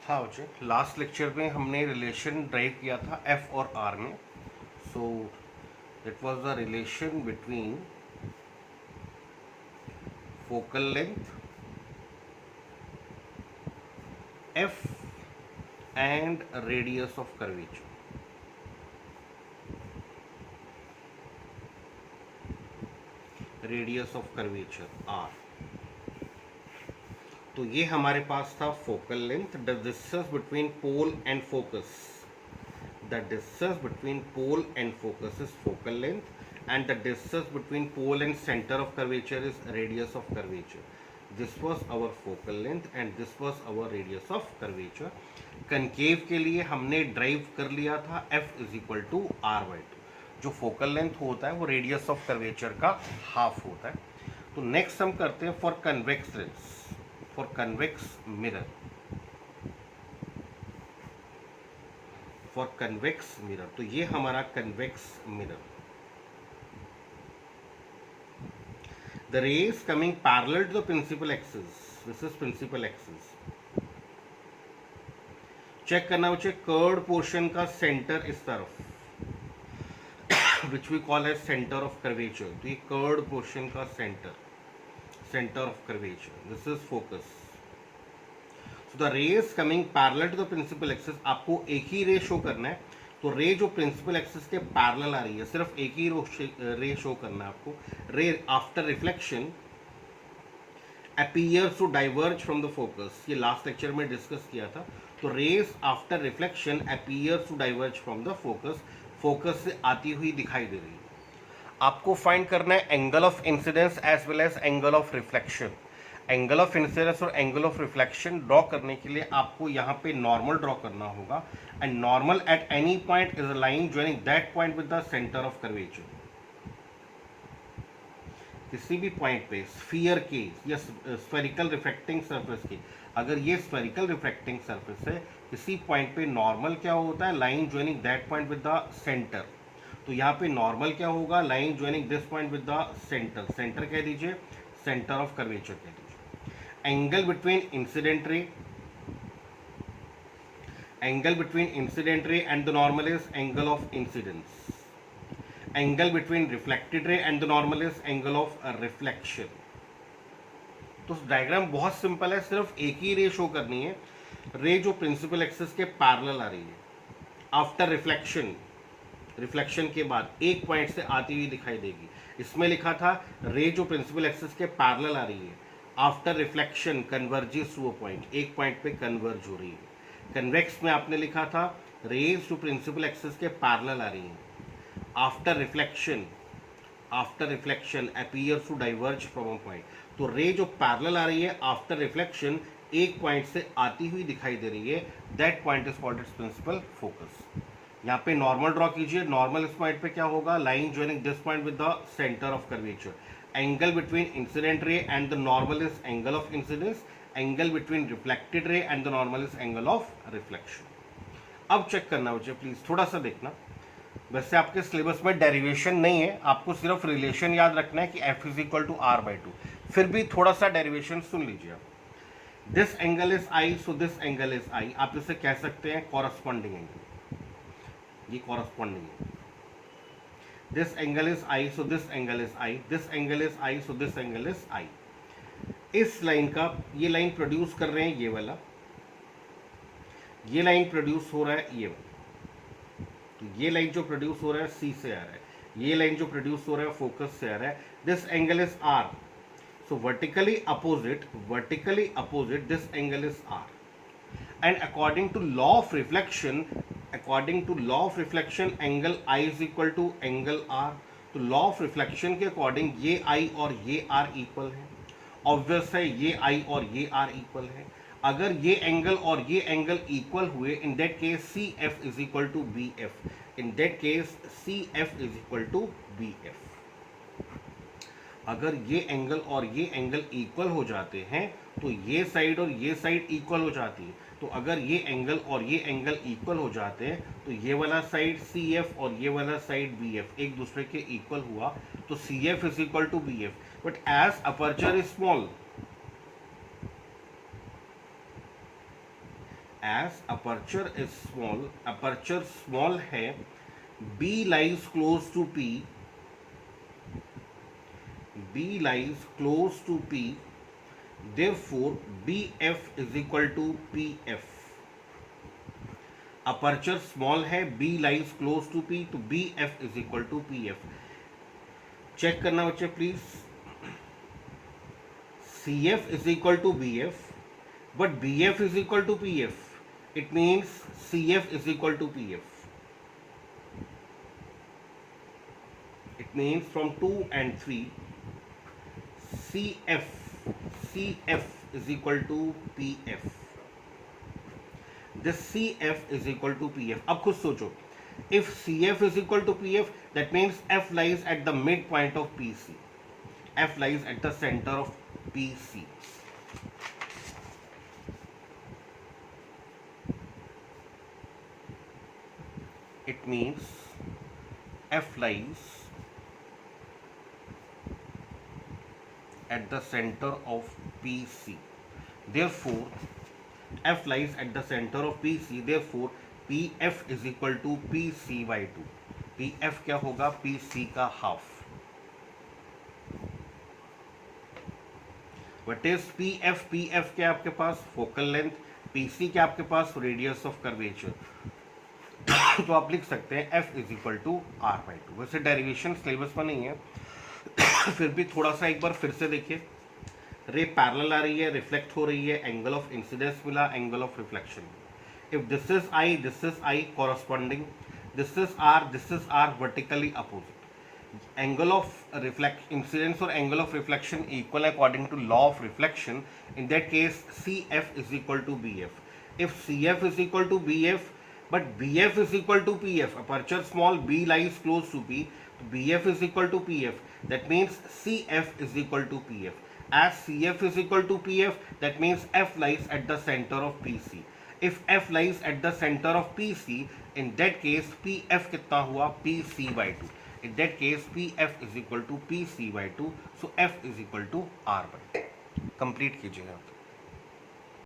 हाँ बच्चे, last lecture में हमने रिलेशन ड्राइव किया था एफ और आर में. So it was the relation between focal length F and radius of curvature. Radius of curvature R. तो ये हमारे पास था focal length, the distance between pole and focus. The distance between pole and focus is focal length, and the distance between pole and center of curvature is radius of curvature. This was our focal length and this was our radius of curvature. Concave के लिए हमने drive कर लिया था f is equal to R by two. जो focal length होता है वो रेडियस ऑफ कर्वेचर का हाफ होता है. तो नेक्स्ट हम करते हैं for convex lens, for convex mirror. For convex mirror, तो ये हमारा convex mirror. The rays coming parallel to the principal axis, this is principal axis. Check करना बच्चे, कर्व्ड पोर्शन का सेंटर इस तरफ which we call as centre of curvature. तो ये कर्व्ड पोर्शन का centre, centre of curvature, this is focus. The rays coming parallel to the principal axis, आपको एक ही रे शो करना है. तो रे जो प्रिंसिपल एक्सिस के पैरेलल आ रही है, सिर्फ एक ही रे शो करना है आपको. Ray after reflection appears to diverge from the focus. ये लास्ट लेक्चर में डिस्कस किया था. तो rays after reflection appears to diverge from the focus, focus से आती हुई दिखाई दे रही है. आपको फाइंड करना है angle of incidence as well as angle of reflection. Angle of incidence और एंगल ऑफ रिफ्लेक्शन ड्रॉ करने के लिए आपको यहाँ पे नॉर्मल ड्रॉ करना होगा. And normal at any point is a line joining that point with the centre of curvature. किसी भी पॉइंट पे स्फीयर के या स्फेरिकल रिफ्लेक्टिंग सरफेस के, अगर ये स्फेरिकल रिफ्लेक्टिंग सरफेस है, किसी पॉइंट पे नॉर्मल क्या होता है, line joining that point with the centre. तो यहाँ पे नॉर्मल क्या होगा, line joining this point with the centre. Centre कह दीजिए, सेंटर ऑफ कर्वेचर कह दीजिए. Angle between incident ray and the normal is angle of incidence. Angle between reflected ray and the normal is angle of reflection. तो diagram बहुत simple है, सिर्फ एक ही रे शो करनी है. रे जो प्रिंसिपल एक्सिस के पैरेलल आ रही है, आफ्टर रिफ्लेक्शन, रिफ्लेक्शन के बाद एक पॉइंट से आती हुई दिखाई देगी. इसमें लिखा था रे जो प्रिंसिपल एक्सिस के पैरेलल आ रही है, after reflection converges to a point, एक पॉइंट पे कन्वर्ज हो रही है. कन्वेक्स में आपने लिखा था रेज टू प्रिंसिपल एक्सिस के पैरेलल आ रही है, after reflection appears to diverge from a point. तो रे जो पैरेलल आ रही है आफ्टर रिफ्लेक्शन एक पॉइंट से आती हुई दिखाई दे रही है, that point is called its principal focus. यहाँ पे नॉर्मल ड्रॉ कीजिए. नॉर्मल इस पॉइंट पे क्या होगा, line joining this point with the centre of curvature. Angle between incident ray and the normal is angle of incidence. Angle between reflected ray and the normal is angle of reflection. अब check करना बच्चे please, थोड़ा सा देखना. वैसे आपके syllabus में derivation नहीं है, आपको सिर्फ रिलेशन याद रखना है कि f is equal to R by two. फिर भी थोड़ा सा डेरिवेशन सुन लीजिए आप. This angle is I, so this angle is I. आप इसे कह सकते हैं कॉरस्पॉन्डिंग एंगल. ये कॉरस्पॉन्डिंग है. This angle is I, so this angle is I. This angle is I, so this angle is I. इस लाइन का, ये लाइन प्रोड्यूस कर रहे हैं ये वाला, ये लाइन प्रोड्यूस हो रहा है ये वाला. तो ये लाइन जो प्रोड्यूस हो रहा है C से आ रहा है, ये लाइन जो प्रोड्यूस हो रहा है फोकस से आ रहा है. This angle is R, so vertically opposite this angle is R. And according to law of reflection angle I is equal to angle R. तो law of reflection के अकॉर्डिंग ये I और ये R इक्वल है. Obvious है ये I और ये R इक्वल है. अगर ये एंगल और ये एंगल इक्वल हुए, in that case CF is equal to BF. In that case CF is equal to BF. अगर ये एंगल और ये एंगल इक्वल हो जाते हैं तो ये साइड और ये साइड इक्वल हो जाती है. तो अगर ये एंगल और ये एंगल इक्वल हो जाते हैं तो ये वाला साइड CF और ये वाला साइड BF एक दूसरे के इक्वल हुआ, तो CF is equal to BF. But as aperture is small, as aperture is small, aperture small है, B lies close to P, B lies close to P, therefore BF is equal to PF. Aperture small है, B lies close to P, तो BF is equal to PF. Check करना बच्चे please. CF is equal to BF, but BF is equal to PF. It means CF is equal to PF. It means from 2 and 3, CF is equal to PF. This CF is equal to PF. अब खुद सोचो, if CF is equal to PF, that means F lies at the midpoint of PC. F lies at the center of PC. It means F lies at the center of PC. Therefore, F lies at the center of PC. Therefore, PF is equal to PC by 2. PF क्या होगा? PC का half. What is PF? PF क्या आपके पास? Focal length. PC क्या आपके पास? Radius of curvature. तो आप लिख सकते हैं F is equal to R by 2. वैसे डेरिवेशन सिलेबस में नहीं है, फिर भी थोड़ा सा एक बार फिर से देखिए. रे पैरेलल आ रही है, रिफ्लेक्ट हो रही है, एंगल ऑफ इंसिडेंस मिला, angle of reflection. If this is I corresponding, this is R vertically opposite. Angle of reflect incidence और angle of reflection equal according to law of reflection. In that case CF is equal to BF. If CF is equal to BF but BF is equal to PF, aperture small, B lies close to P, BF is equal to PF. That means CF is equal to PF. As CF is equal to PF, that means F lies at the center of PC. If F lies at the center of PC, in that case PF कितना हुआ? PC by 2. In that case PF is equal to PC by 2. So F is equal to R by 2. Complete कीजिएगा.